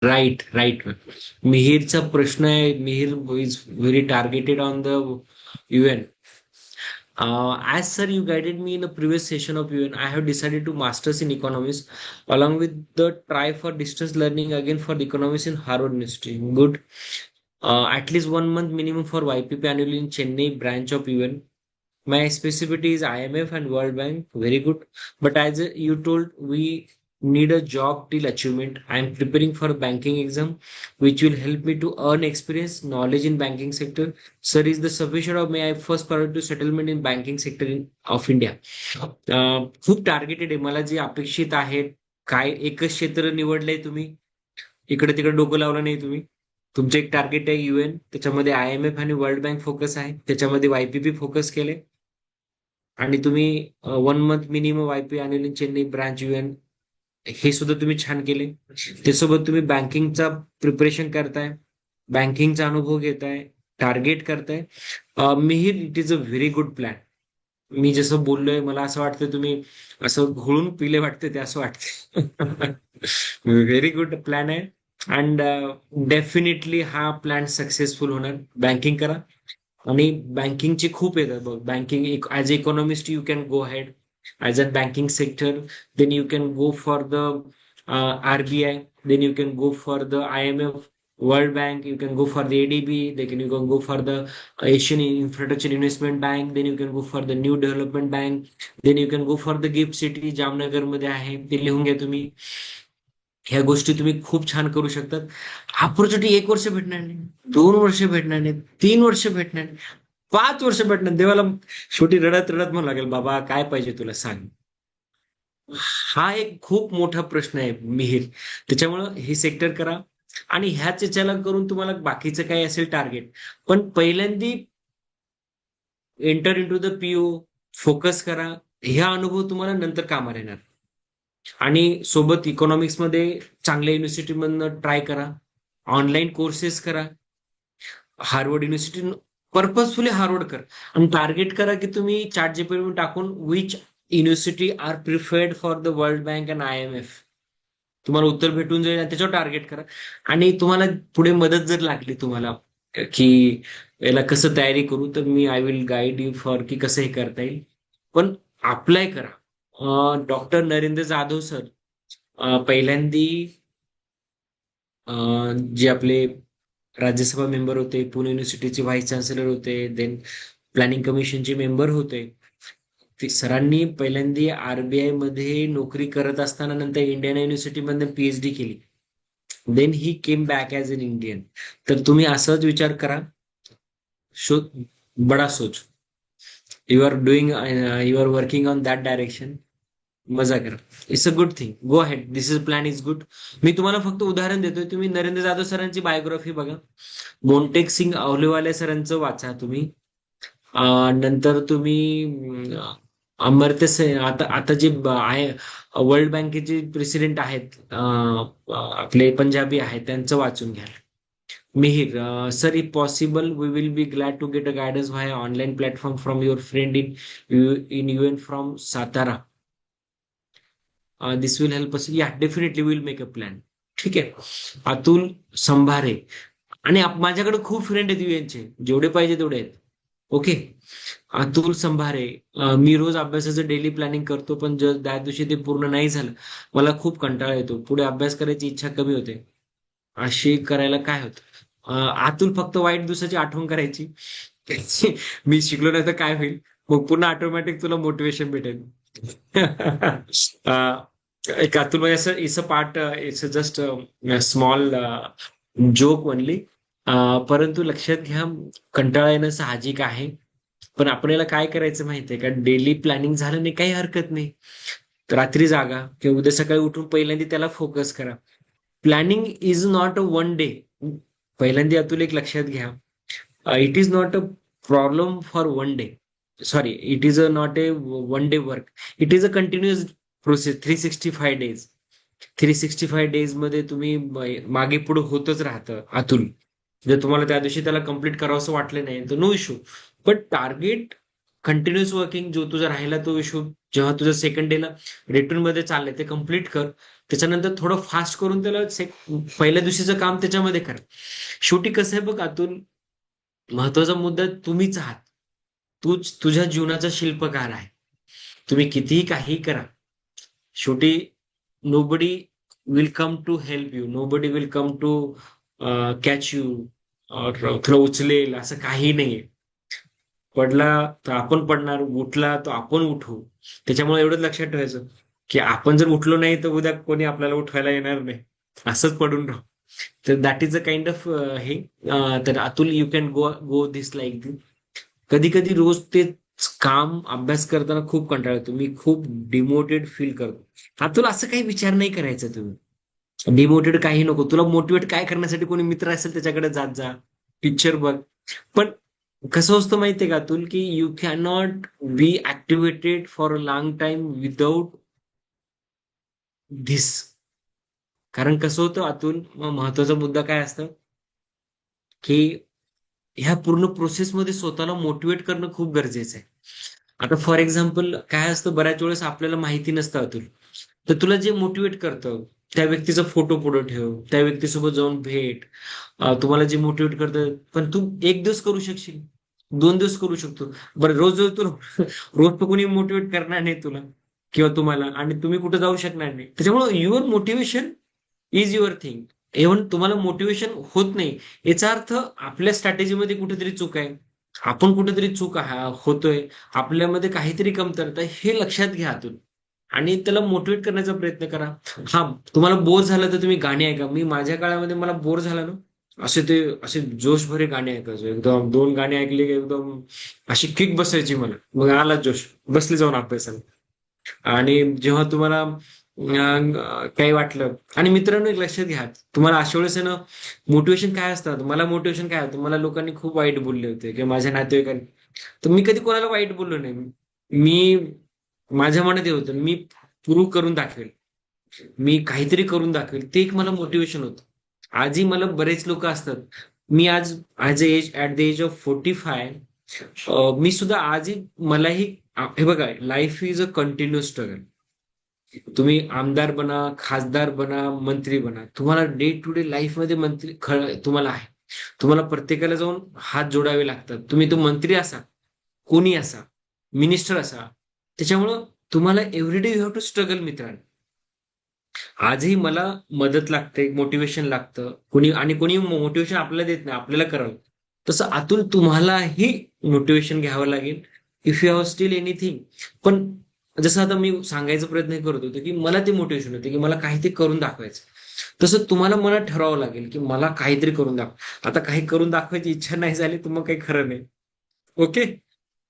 Right, right. मिहीरचा प्रश्न आहे. Mihir is very targeted on the UN. As sir, you guided me in a previous session of UN. I have decided to masters in economics, along with the try for distance learning again for the economics in Harvard University. Good. At least 1 month minimum for YPP annually in Chennai branch of UN. My specialty is IMF and World Bank. Very good. But as you told, we need a job till achievement. I am preparing for a banking exam, which will help me to earn experience, knowledge in banking sector. Sir, is the sufficient of may I first priority settlement in banking sector of India? खूप targeted आहे. मला जे अपेक्षित आहे, काय एकच क्षेत्र निवडलंय तुम्ही, इकडे तिकडे डोकं लावलं नाही तुम्ही. तुमचं एक टार्गेट आहे UN, त्याच्यामध्ये IMF आणि वर्ल्ड बँक फोकस आहे, त्याच्यामध्ये YPP फोकस केले, आणि तुम्ही 1 मंथ मिनिमम YP आणि चेन्नई ब्रांच UN हे सुद्धा तुम्ही छान केले. त्यासोबत तुम्ही बँकिंगचा प्रिपरेशन करताय, बँकिंगचा अनुभव घेताय, टार्गेट करताय. Mihir, it is a very good plan. मी जसं बोललोय, मला असं वाटतं तुम्ही असं घोळून पिले वाटते ते असं वाटतं. व्हेरी गुड प्लॅन आहे. अँड डेफिनेटली हा प्लॅन सक्सेसफुल होणार. बँकिंग करा. आणि बँकिंगचे खूप येतात बघ. Banking as economist you can go head as a banking sector. Then you can go for the RBI. Then you can go for the IMF, World Bank. You can go for the ADB. Then you can go for the Asian Infrastructure Investment Bank. Then you can go for the New Development Bank. Then you can go for the Gift City, Jamnagar मध्ये आहे, ते लिहून घ्या तुम्ही. ह्या गोष्टी तुम्ही खूप छान करू शकतात. ऑपॉर्च्युनिटी 1 वर्ष भेटणार नाही, 2 वर्ष भेटणार नाही, 3 वर्ष भेटणार नाही, 5 वर्ष भेटणार. देवाला शेवटी रडत रडत म्हणू लागेल, बाबा काय पाहिजे तुला सांग. हा एक खूप मोठा प्रश्न आहे मिहिर. त्याच्यामुळं हे सेक्टर करा. आणि ह्याच याच्याला करून तुम्हाला बाकीचं काय असेल टार्गेट, पण पहिल्यांदी enter into the PO, focus करा. ह्या अनुभव तुम्हाला नंतर कामाला येणार. आणि सोबत इकॉनॉमिक्स मध्ये चांगल्या युनिव्हर्सिटीमधनं ट्राय करा, ऑनलाईन कोर्सेस करा. हार्वर्ड युनिव्हर्सिटी पर्पजफुली हार्वर्ड कर. आणि टार्गेट करा की तुम्ही चॅट जीपीटी टाकून which university are preferred for the world bank and IMF. तुम्हाला उत्तर भेटून जाईल आणि त्याच्यावर टार्गेट करा. आणि तुम्हाला पुढे मदत जर लागली तुम्हाला की याला कसं तयारी करू, तर मी I will guide you for की कसं हे करता येईल. पण अप्लाय करा. डॉक्टर नरेंद्र जाधव सर पहिल्यांदी जे आपले राज्यसभा मेंबर होते, पुणे युनिव्हर्सिटीचे व्हाईस चान्सलर होते, देन प्लॅनिंग कमिशनचे मेंबर होते. ते सरांनी पहिल्यांदा RBI मध्ये नोकरी करत असताना नंतर इंडियन युनिव्हर्सिटीमध्ये PhD केली. Then he came back as an Indian. तर तुम्ही असाच विचार करा. शो बडा सोच. You are doing, you are working on that direction. मजा करा. It's a good thing. Go ahead. This is plan is good. मी तुम्हाला फक्त उदाहरण देतोय. तुम्ही नरेंद्र जाधव सरांची बायोग्राफी बघा. मोन्टेक सिंग अहलुवालिया सरांचं वाचा तुम्ही. नंतर तुम्ही अमर्त्य सेन, आता आता जे आहे वर्ल्ड बँकेचे प्रेसिडेंट आहेत, आपले पंजाबी आहेत, त्यांचं वाचून घ्या. Mihir, sir, if possible we will be glad to get a guidance via online platform from your friend in UN from Satara. This will help us. Yeah definitely will make a plan. ठीक आहे. अतुल संभारे. आणि माझ्याकडे खूप फ्रेंड आहेत UN चे, जेवढे पाहिजे तेवढे आहेत. ओके. अतुल संभारे. मी रोज अभ्यासाचं डेली प्लॅनिंग करतो, पण जर त्या दिवशी ते पूर्ण नाही झालं, मला खूप कंटाळा येतो, पुढे अभ्यास करायची इच्छा कमी होते. अशी करायला काय होतं. अतुल, फक्त वाईट दिवसाची आठवण करायची. मी शिकलो नाही तर काय होईल, मग पुन्हा ऑटोमॅटिक तुला मोटिवेशन भेटेल. अं, एक अतुल म्हणजे असं it's a part, it's just small joke only. परंतु लक्षात घ्या, कंटाळा येणं साहजिक आहे. पण आपल्याला काय करायचं माहितीये का, डेली प्लॅनिंग झालं नाही काही हरकत नाही. रात्री जागा किंवा उद्या सकाळी उठून पहिल्यांदा त्याला फोकस करा. Planning is not a one day. पहिल्यांदा अतुल एक लक्षात घ्या, it is not a problem for one day. Sorry, it is a not a one day work. It is a continuous process. 365 days. 365 days मध्ये तुम्ही मागे पुढे होतच राहतं अतुल. जर तुम्हाला त्या दिवशी त्याला कम्प्लीट करावं असं वाटलं नाही तर नो इश्यू. पण टार्गेट कंटिन्युअस वर्किंग जो तुझा राहिला तो इश्यू, जेव्हा तुझं सेकंड डेला रिटर्न मध्ये चाललंय ते कम्प्लीट कर. त्याच्यानंतर थोडं फास्ट करून त्याला पहिल्या दिवशीचं काम त्याच्यामध्ये कर. शेवटी कसं आहे बघ अतुल, महत्वाचा मुद्दा तुम्हीच आहात. तूच तुझ्या जीवनाचा शिल्पकार आहे. तुम्ही कितीही काही करा, शेवटी nobody will come to help you, nobody will come to catch you, तुला उचलेल असं काही नाहीये. पडला तर आपण पडणार, उठला तर आपण उठू. त्याच्यामुळे एवढंच लक्षात ठेवायचं की आपण जर उठलो नाही तर उद्या कोणी आपल्याला उठवायला येणार नाही. असंच पडून राहू. तर that is a kind of हे. तर Atul, you can go go this like this. कधी कधी रोज ते काम अभ्यास करताना खूप कंटाळा येतो, मी खूप डिमोटेड फील करतो. अतुल, असं काही विचार नाही करायचा तुम्ही. डिमोटेड काही नको. तुला मोटिवेट काय करण्यासाठी कोणी मित्र असेल त्याच्याकडे जात जा, पिक्चर बघ. पण कसं असतं माहितीये का अतुल, की you cannot be activated for a long time without this. कारण कसं होतं अतुल, महत्वाचा मुद्दा काय असतं की ह्या पूर्ण प्रोसेसमध्ये स्वतःला मोटिवेट करणं खूप गरजेचं आहे. आता फॉर एक्झाम्पल काय असतं, बऱ्याच वेळेस आपल्याला माहिती नसतं अतुल, तर तुला जे मोटिवेट करतं त्या व्यक्तीचा फोटो पुढे ठेव, त्या व्यक्तीसोबत जाऊन भेट. तुम्हाला जे मोटिवेट करतं, पण तू एक दिवस करू शकशील, 2 दिवस करू शकतो. बरं, रोज रोज तुला रोज तर कोणी मोटिवेट करणार नाही तुला किंवा तुम्हाला, आणि तुम्ही कुठे जाऊ शकणार नाही. त्याच्यामुळे your motivation is your thing. Even तुम्हाला मोटिवेशन होत नाही, याचा अर्थ आपल्या स्ट्रॅटेजीमध्ये कुठेतरी चूक आहे. आपण कुठेतरी होतोय. आपल्यामध्ये काहीतरी कमतरता आहे, हे लक्षात घ्या आतून, आणि त्याला मोटिवेट करण्याचा प्रयत्न करा. हा, तुम्हाला बोर झालं तर तुम्ही गाणी ऐका. मी माझ्या काळामध्ये मला बोर झाला ना, असे जोशभरे गाणे ऐकायचो. एकदम 2 गाणे ऐकले की एकदम अशी किक बसायची मला, मग आला जोश, बसले जाऊन अभ्यासाला. आणि जेव्हा तुम्हाला काही वाटलं, आणि मित्रांनो एक लक्षात घ्या, तुम्हाला अशा वेळेस आहे ना, मोटिवेशन काय असतं. मला मोटिवेशन काय होतं, मला लोकांनी खूप वाईट बोलले होते किंवा माझ्या नातेवाईकांनी, तर मी कधी कोणाला वाईट बोललो नाही. मी माझ्या मनात हे होतं, मी प्रूव्ह करून दाखवेल, मी काहीतरी करून दाखवेल, ते एक मला मोटिवेशन होतं. आजही मला बरेच लोक असतात. मी आज ऍट द एज ऑफ 45, मी सुद्धा आजही मलाही हे बघा, life is a continuous struggle. तुम्ही आमदार बना, खासदार बना, मंत्री बना, तुम्हाला डे टू डे लाईफ मध्ये तुम्हाला आहे. तुम्हाला प्रत्येकाला जाऊन हात जोडावे लागतात. तुम्ही तो मंत्री असा, कोणी असा, मिनिस्टर असा. त्याच्यामुळं तुम्हाला everyday you have to struggle मित्रांनो. आजही मला मदत लागते, मोटिवेशन लागतं कोणी, आणि कोणी मोटिवेशन आपल्याला देत नाही, आपल्याला करावं. तसं आतून तुम्हालाही मोटिवेशन घ्यावं लागेल, if you have still anything. पण जसं आता मी सांगायचा प्रयत्न करत होतो की मला ते मोटिवेशन होते की मला काहीतरी करून दाखवायचं, तसं तुम्हाला मनात ठरवावं लागेल की मला काहीतरी करून दाखव. आता काही करून दाखवायची इच्छा नाही झाली तर मग काही खरं नाही. Okay.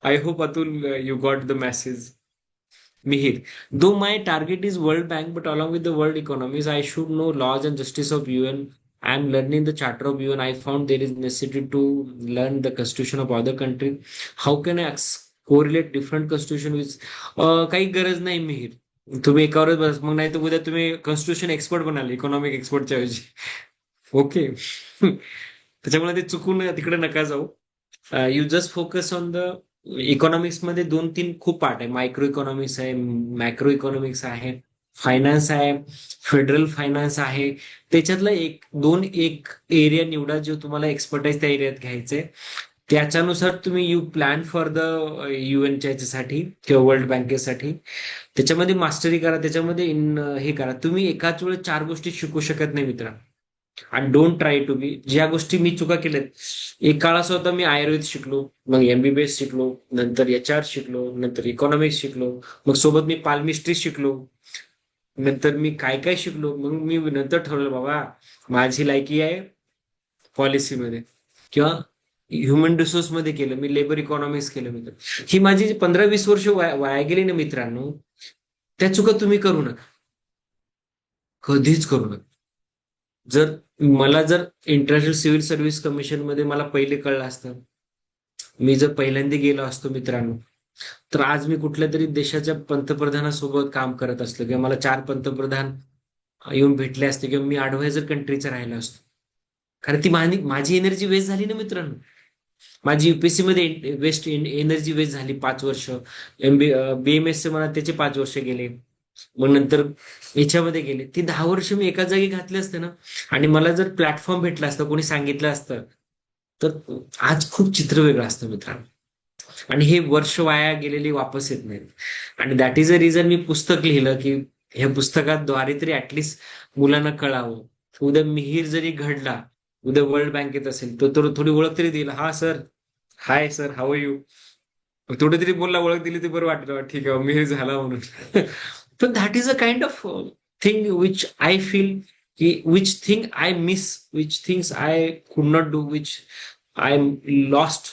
I hope Atul you got the message. Mihir, though my target is World Bank, but along with the world economies, I should know laws and justice of UN. I am learning the Charter of UN. I found there is necessity to learn the constitution of other country. How can I correlate different constitution with काही गरज नाही मिहीर. तुम्ही एकावरच बस, मग नाही तर उद्या तुम्ही constitution expert बनाल, इकॉनॉमिक एक्सपर्टच्या ऐवजी. ओके. त्याच्यामुळे ते चुकून तिकडे नका जाऊ. You just focus on the economics मध्ये 2-3 खूप पार्ट आहे. मायक्रो इकॉनॉमिक्स आहे, मॅक्रो इकॉनॉमिक्स आहे, फायनान्स आहे, फेडरल फायनान्स आहे. त्याच्यातला एक एरिया निवडा जो तुम्हाला एक्सपर्टाईज त्या एरियात घ्यायचंय. त्याच्यानुसार तुम्ही यू प्लॅन फॉर द युएनच्या याच्यासाठी किंवा वर्ल्ड बँकेसाठी. त्याच्यामध्ये मास्टरी करा, त्याच्यामध्ये हे करा. तुम्ही एकाच वेळेस 4 गोष्टी शिकू शकत नाही मित्रा. आणि डोंट ट्राय टू बी. ज्या गोष्टी मी चुका केल्यात, एक काळ असा होता, मी आयुर्वेद शिकलो, मग एमबीबीएस शिकलो, नंतर एचआर शिकलो, नंतर इकॉनॉमिक्स शिकलो, मग सोबत मी पालमिस्ट्री शिकलो, नंतर मी काय काय शिकलो. मग मी नंतर ठरवलं बाबा माझी लायकी आहे पॉलिसीमध्ये किंवा ह्युमन रिसोर्स मध्ये केलं, मी लेबर इकॉनॉमिक्स केलं. मित्र, ही माझी जी 15-20 वर्ष वाया गेली ना मित्रांनो, त्या चुका तुम्ही करू नका, कधीच करू नका. जर जर इंटरनॅशनल सिव्हिल सर्व्हिस कमिशन मध्ये मला पहिले कळलं असतं, मी जर पहिल्यांदा गेलो असतो मित्रांनो, तर आज मी कुठल्या तरी देशाच्या पंतप्रधानासोबत काम करत असतो किंवा मला 4 पंतप्रधान येऊन भेटले असते किंवा मी ऍडवायझर कंट्रीचा राहिलो असतो. कारण ती माझी एनर्जी वेस्ट झाली ना मित्रांनो. माझी युपीएससी मध्ये एनर्जी वेस्ट झाली 5 वर्ष. BMS मला त्याचे 5 वर्ष गेले. मग नंतर याच्यामध्ये गेले. ती 10 वर्ष मी एका जागी घातली असते ना, आणि मला जर प्लॅटफॉर्म भेटला असतं, कोणी सांगितलं असतं, तर आज खूप चित्र वेगळं असतं मित्रांनो. आणि हे वर्ष वाया गेलेली वापस येत नाहीत. आणि दॅट इज अ रिझन मी पुस्तक लिहिलं, की ह्या पुस्तकाद्वारे तरी ऍटलिस्ट मुलांना कळावं. उद्या मिहीर जरी घडला, उद्या वर्ल्ड बँकेत असेल, तर थोडी ओळख तरी देईल. हा sir, hi sir, how you. थोडी तरी बोलला, ओळख दिली, ते बरं वाटलं, ठीक आहे मिहीर झाला म्हणून. पण that is a kind of thing which I feel, की which thing I miss, which things I could not do, which I lost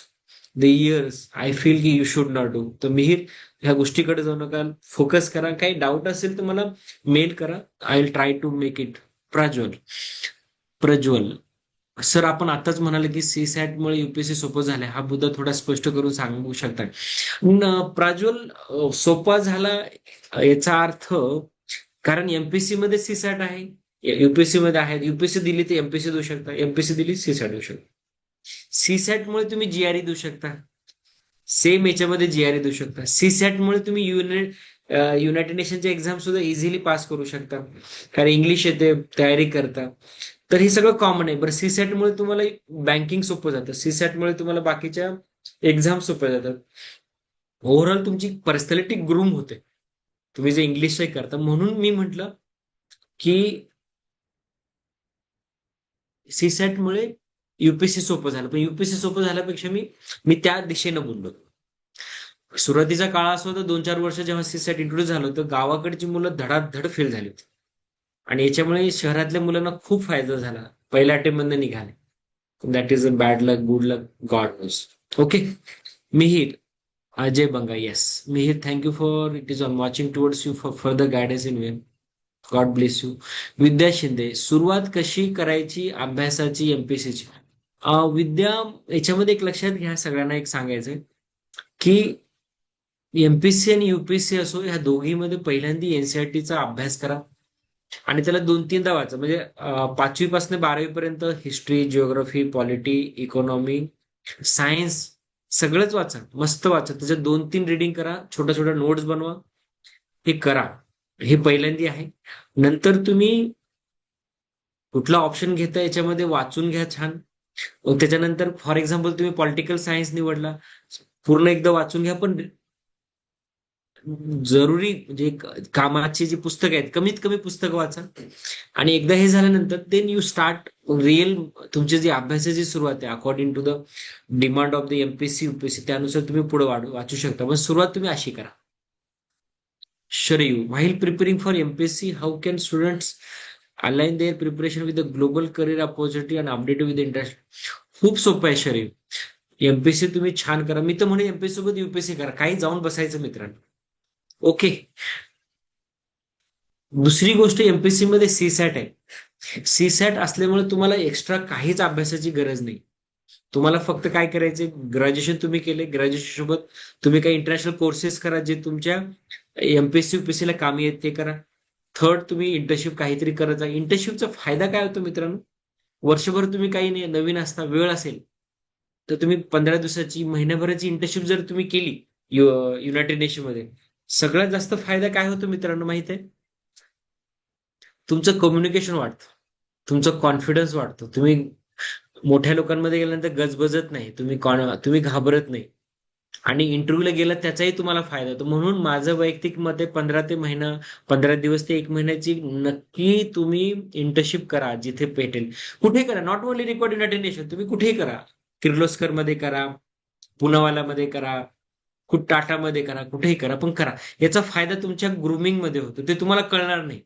the years. I feel की यू शुड नॉट डू. तर मिहीर, ह्या गोष्टीकडे जाऊ नका, फोकस करा. काही doubt असेल तर मला मेल करा. I will try to make it. Prajwal, Prajwal sir, आपण आताच म्हणाले की सी सॅटमुळे युपीएससी सोपं झालंय, हा मुद्दा थोडा स्पष्ट करून सांगू शकता? प्राज्वल, सोपा झाला याचा अर्थ, कारण एमपीएससी मध्ये सी सॅट आहे, युपीएससी मध्ये आहे. युपीएससी दिली तर एमपीएससी देऊ शकता, एमपीएससी दिली सी सॅट देऊ शकता. सी सॅटमुळे तुम्ही जीआरई देऊ शकता, सेम याच्यामध्ये जीआरई देऊ शकता. सी सॅटमुळे तुम्ही युनायटेड नेशनच्या एक्झाम सुद्धा इझिली पास करू शकता, कारण इंग्लिश येते, तयारी करता. तर हे सगळं कॉमन आहे. बरं, सी सॅटमुळे तुम्हाला बँकिंग सोपं जातं, सी सॅटमुळे तुम्हाला बाकीच्या एक्झाम सोप्या जातात. ओव्हरऑल तुमची पर्सनॅलिटी ग्रूम होते, तुम्ही जे इंग्लिशही करता. म्हणून मी म्हटलं की सी सॅटमुळे युपीएससी सोपं झालं. पण युपीएससी सोपं झाल्यापेक्षा मी मी त्या दिशेनं बोललो. सुरुवातीचा काळ असं होता, 2-4 वर्ष जेव्हा सी सॅट इंट्रोड्यूस झालं होतं, गावाकडची मुलं धडाधड फेल झाली होती. आणि याच्यामुळे शहरातल्या मुलांना खूप फायदा झाला, पहिल्या अटेम्प्ट मधनं निघाले. That is a bad luck, good luck, god knows. Okay. Mihir, Ajay Banga, yes. Mihir, thank you for it is on watching towards you for further guidance in vain. God bless you. Vidya Shinde, सुरुवात कशी करायची अभ्यासाची एमपीएससीची? विद्या, याच्यामध्ये एक लक्षात घ्या, सगळ्यांना एक सांगायचंय की एमपीएससी आणि युपीएससी असो, ह्या दोघीमध्ये पहिल्यांदा एनसीआरटीचा अभ्यास करा. आणि त्याला 2-3दा वाचा. म्हणजे 5वी पासून 12वी पर्यंत history, geography, polity, economy, science सगळंच वाचा, मस्त वाचा. त्याच्यात 2-3 रिडिंग करा, छोट्या छोट्या नोट्स बनवा, हे करा. हे पहिल्यांदा आहे. नंतर तुम्ही कुठला ऑप्शन घेता याच्यामध्ये वाचून घ्या छान. मग त्याच्यानंतर फॉर एक्झाम्पल तुम्ही पॉलिटिकल सायन्स निवडला, पूर्ण एकदा वाचून घ्या. पण जरुरी म्हणजे कामाची जी पुस्तकं आहेत, कमीत कमी पुस्तकं वाचा. आणि एकदा हे झाल्यानंतर देन यू स्टार्ट रिअल, तुमची जी अभ्यासाची सुरुवात आहे according to the demand of the MPSC UPSC, त्यानुसार तुम्ही पुढे वाचू शकता. पण सुरुवात तुम्ही अशी करा. Sharayu, while preparing for MPSC, how can students align their preparation with the global career opportunity and update with the industry? खूप सोपं आहे शरीर. एमपीएससी तुम्ही छान करा. मी तर म्हणे एमपीएससी सोबत युपीएससी करा, काही जाऊन बसायचं मित्रांनो. ओके. दुसरी गोष्ट, एमपीएससी मध्ये सी सॅट आहे. सी सॅट असल्यामुळे तुम्हाला एक्स्ट्रा काहीच अभ्यासाची गरज नाही. तुम्हाला फक्त काय करायचे, ग्रॅज्युएशन तुम्ही केले, ग्रॅज्युएशन सोबत तुम्ही काही इंटरनॅशनल कोर्सेस करा, जे तुमच्या एमपीएससी युपीएससी ला कामी येत ते करा. थर्ड, तुम्ही इंटर्नशिप काहीतरी करत जा. इंटर्नशिपचा फायदा काय होतो मित्रांनो, वर्षभर तुम्ही काही नाही, नवीन असता, वेळ असेल तर तुम्ही 15 दिवसाची, महिन्याभराची इंटर्नशिप जर तुम्ही केली युनायटेड नेशन मध्ये, सगळ्यात जास्त फायदा काय होतो मित्रांनो माहित आहे? तुमचं कम्युनिकेशन वाढतं, तुमचं कॉन्फिडन्स वाढतो. तुम्ही मोठ्या लोकांमध्ये गेल्यानंतर गजबजत नाही, तुम्ही घाबरत नाही. आणि इंटरव्ह्यूला गेला त्याचाही तुम्हाला फायदा होतो. म्हणून माझं वैयक्तिक मत आहे, 15 दिवस ते 1 महिन्याची नक्की तुम्ही इंटर्नशिप करा, जिथे भेटेल. कुठे करा, not only record United nation, तुम्ही कुठेही करा. किर्लोस्कर मध्ये करा, पुनावालामध्ये करा, टाटामध्ये करा, कुठेही करा, पण करा. याचा फायदा तुमच्या ग्रुमिंग मध्ये होतो, ते तुम्हाला कळणार नाही.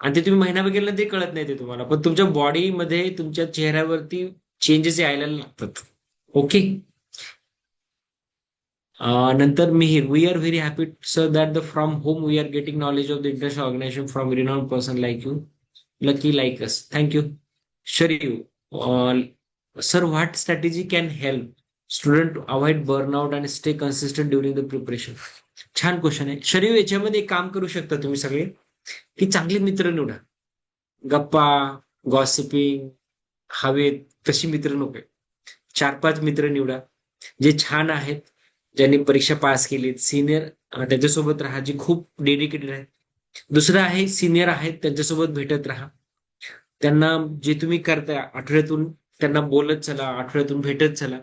आणि ते तुम्ही महिनाभर गेलं ते कळत नाही ते तुम्हाला, पण तुमच्या बॉडीमध्ये, तुमच्या चेहऱ्यावरती चेंजेस यायला लागतात. ओके. नंतर Mihir, we are very happy sir that the from home we are getting knowledge of the international organization from renowned person like you, lucky like us. Thank you. Sharayu, sir what strategy can help student avoid burnout and stay consistent during the preparation? छान question आहे शरीयू. याच्यामध्ये एक काम करू शकता तुम्ही सगळे, की चांगले मित्र निवडा. गप्पा, गॉसिपिंग हवेत तशी मित्र नको. 4-5 मित्र निवडा जे छान आहेत, ज्यांनी परीक्षा पास केलीत, सिनियर त्यांच्यासोबत राहा जे खूप डेडिकेटेड आहेत. दुसरं आहे सिनियर आहेत त्यांच्यासोबत भेटत राहा. त्यांना जे तुम्ही करताय आठवड्यातून त्यांना बोलत चला, आठवड्यातून भेटत चला.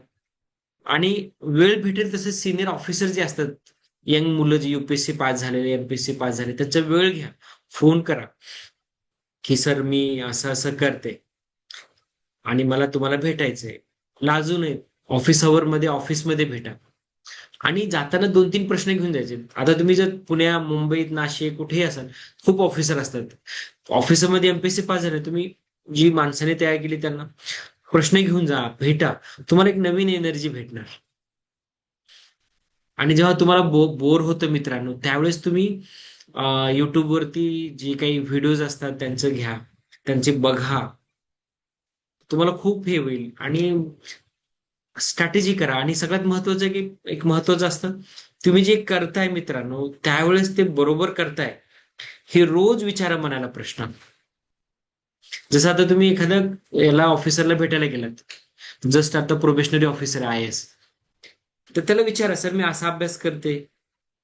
आणि वेळ भेटेल तसे सिनियर ऑफिसर जे असतात, यंग मुलं जी युपीएससी पास झालेले, एमपीएससी पास झाले, त्यांचा वेळ घ्या. फोन करा, की सर मी असं असं करते आणि मला तुम्हाला भेटायचंय. लाजू नये. ऑफिस अवर मध्ये ऑफिसमध्ये भेटा. आणि जाताना 2-3 प्रश्न घेऊन जायचे. आता तुम्ही जर पुण्या, मुंबईत, नाशिक कुठेही असाल, खूप ऑफिसर असतात. ऑफिसमध्ये एमपीएससी पास झाले, तुम्ही जी माणसाने तयार केली त्यांना प्रश्न घेऊन जा, भेटा. तुम्हाला एक नवीन एनर्जी भेटणार. आणि जेव्हा तुम्हाला बोर होतं मित्रांनो, त्यावेळेस तुम्ही युट्यूबवरती जे काही व्हिडिओज असतात त्यांचं घ्या, त्यांचे बघा. तुम्हाला खूप हे होईल आणि स्ट्रॅटेजी करा. आणि सगळ्यात महत्वाचं की एक महत्वाचं असतं, तुम्ही जे करताय मित्रांनो, त्यावेळेस ते बरोबर करताय हे रोज विचारा मनाला प्रश्न. जसं आता तुम्ही एखाद्या याला ऑफिसरला भेटायला गेलात, जस्ट आता प्रोबेशनरी ऑफिसर आय एस, तर त्याला विचारा, सर मी असा अभ्यास करते,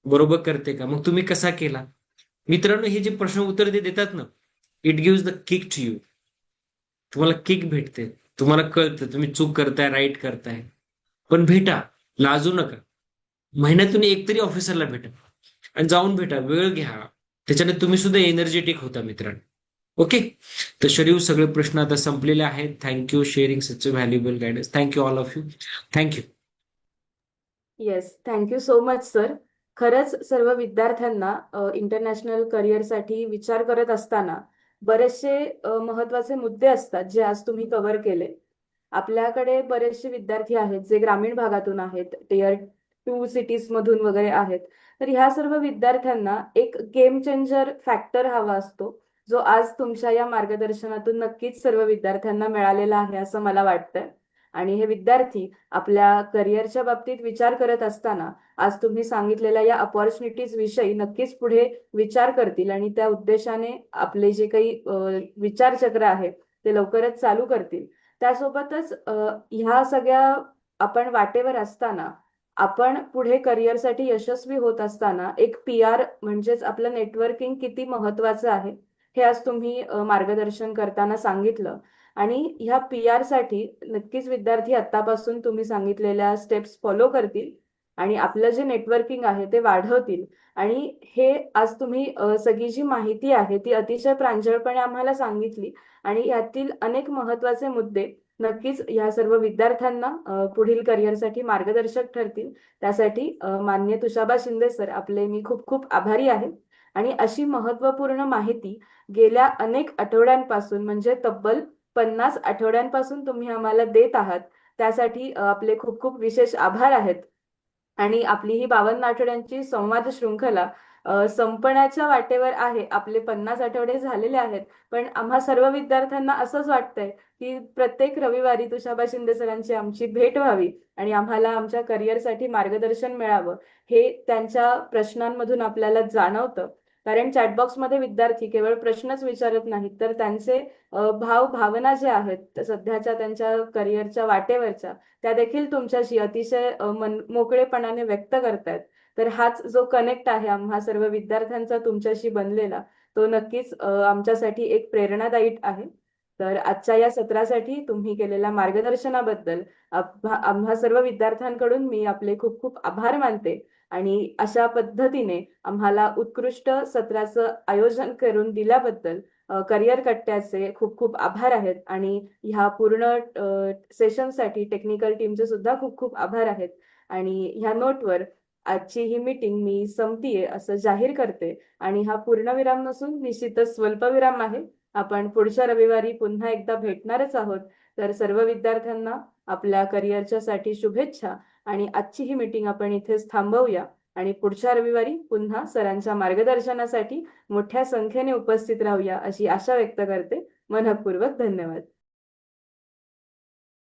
बरोबर करते का? मग तुम्ही कसा केला? मित्रांनो, हे जे प्रश्न उत्तर ते देतात ना, it gives the kick to you. तुम्हाला किक भेटते. तुम्हाला कळतं तुम्ही चूक करताय, राईट करताय. पण भेटा, लाजू नका. महिन्यातून एक तरी ऑफिसरला भेटा आणि जाऊन भेटा, वेळ घ्या. त्याच्याने तुम्ही सुद्धा एनर्जेटिक होता मित्रांनो. ओके. तर शरीर सगळे प्रश्न आता संपलेले आहेत. Thank you sharing such a valuable guidance. Thank you all of you. Thank you. Yes, thank you so much sir. खरंच सर्व विद्यार्थ्यांना इंटरनॅशनल करिअरसाठी विचार करत असताना बरेचसे महत्वाचे मुद्दे असतात जे आज तुम्ही कव्हर केले. आपल्याकडे बरेचसे विद्यार्थी आहेत जे ग्रामीण भागातून आहेत, टियर 2 सिटीज मधून वगैरे आहेत. तर ह्या सर्व विद्यार्थ्यांना एक गेम चेंजर फॅक्टर हवा असतो, जो आज तुमच्या या मार्गदर्शनातून नक्कीच सर्व विद्यार्थ्यांना मिळालेला आहे असं मला वाटतंय. आणि हे विद्यार्थी आपल्या करिअरच्या बाबतीत विचार करत असताना आज तुम्ही सांगितलेल्या या अपॉर्च्युनिटीज विषयी नक्कीच पुढे विचार करतील आणि त्या उद्देशाने आपले जे काही विचारचक्र आहे ते लवकरच चालू करतील. त्यासोबतच ह्या सगळ्या आपण वाटेवर असताना आपण पुढे करिअरसाठी यशस्वी होत असताना एक PR म्हणजेच आपलं नेटवर्किंग किती महत्वाचं आहे हे आज तुम्ही मार्गदर्शन करताना सांगितलं. आणि ह्या PR साठी नक्कीच विद्यार्थी आतापासून तुम्ही सांगितलेल्या स्टेप्स फॉलो करतील आणि आपलं जे नेटवर्किंग आहे ते वाढवतील. आणि हे आज तुम्ही सगळी जी माहिती आहे ती अतिशय प्रांजळपणे आम्हाला सांगितली आणि यातील अनेक महत्वाचे मुद्दे नक्कीच या सर्व विद्यार्थ्यांना पुढील करिअरसाठी मार्गदर्शक ठरतील. त्यासाठी माननीय तुषाबा शिंदे सर आपले मी खूप खूप आभारी आहे. आणि अशी महत्वपूर्ण माहिती गेल्या अनेक आठवड्यांपासून म्हणजे तब्बल 50 आठवड्यांपासून तुम्ही आम्हाला देत आहात, त्यासाठी आपले खूप खूप विशेष आभार आहेत. आणि आपली ही 52 आठवड्यांची संवाद शृंखला संपण्याच्या वाटेवर आहे. आपले 50 आठवडे झालेले आहेत. पण आम्हा सर्व विद्यार्थ्यांना असंच वाटतंय की प्रत्येक रविवारी तुषाबा शिंदे सरांची आमची भेट व्हावी आणि आम्हाला आमच्या करिअरसाठी मार्गदर्शन मिळावं, हे त्यांच्या प्रश्नांमधून आपल्याला जाणवतं. कारण चॅटबॉक्समध्ये विद्यार्थी केवळ प्रश्नच विचारत नाहीत, तर त्यांचे भाव भावना जे आहेत सध्याच्या त्यांच्या करिअरच्या वाटेवरच्या, त्या देखील तुमच्याशी अतिशय मोकळेपणाने व्यक्त करतायत. तर हाच जो कनेक्ट आहे आम्हा सर्व विद्यार्थ्यांचा तुमच्याशी बनलेला, तो नक्कीच आमच्यासाठी एक प्रेरणादायी आहे. तर आजच्या या सत्रासाठी तुम्ही केलेल्या मार्गदर्शनाबद्दल आम्हा सर्व विद्यार्थ्यांकडून मी आपले खूप खूप आभार मानते. आणि अशा पद्धतीने आम्हाला उत्कृष्ट सत्राचं आयोजन करून दिल्याबद्दल करिअर कट्ट्याचे खूप खूप आभार आहेत. आणि ह्या पूर्ण सेशनसाठी टेक्निकल टीमचे सुद्धा खूप खूप आभार आहेत. आणि ह्या नोटवर आजची ही मीटिंग मी संपतीये असं जाहीर करते. आणि हा पूर्णविराम नसून निश्चितच स्वल्पविराम आहे. आपण पुढच्या रविवारी पुन्हा एकदा भेटणारच आहोत. तर सर्व विद्यार्थ्यांना आपल्या करिअरच्या साठी शुभेच्छा. आणि आजची ही मीटिंग आपण इथेच थांबवूया आणि पुढच्या रविवारी पुन्हा सरांच्या मार्गदर्शनासाठी मोठ्या संख्येने उपस्थित राहूया अशी आशा व्यक्त करते. मनःपूर्वक धन्यवाद.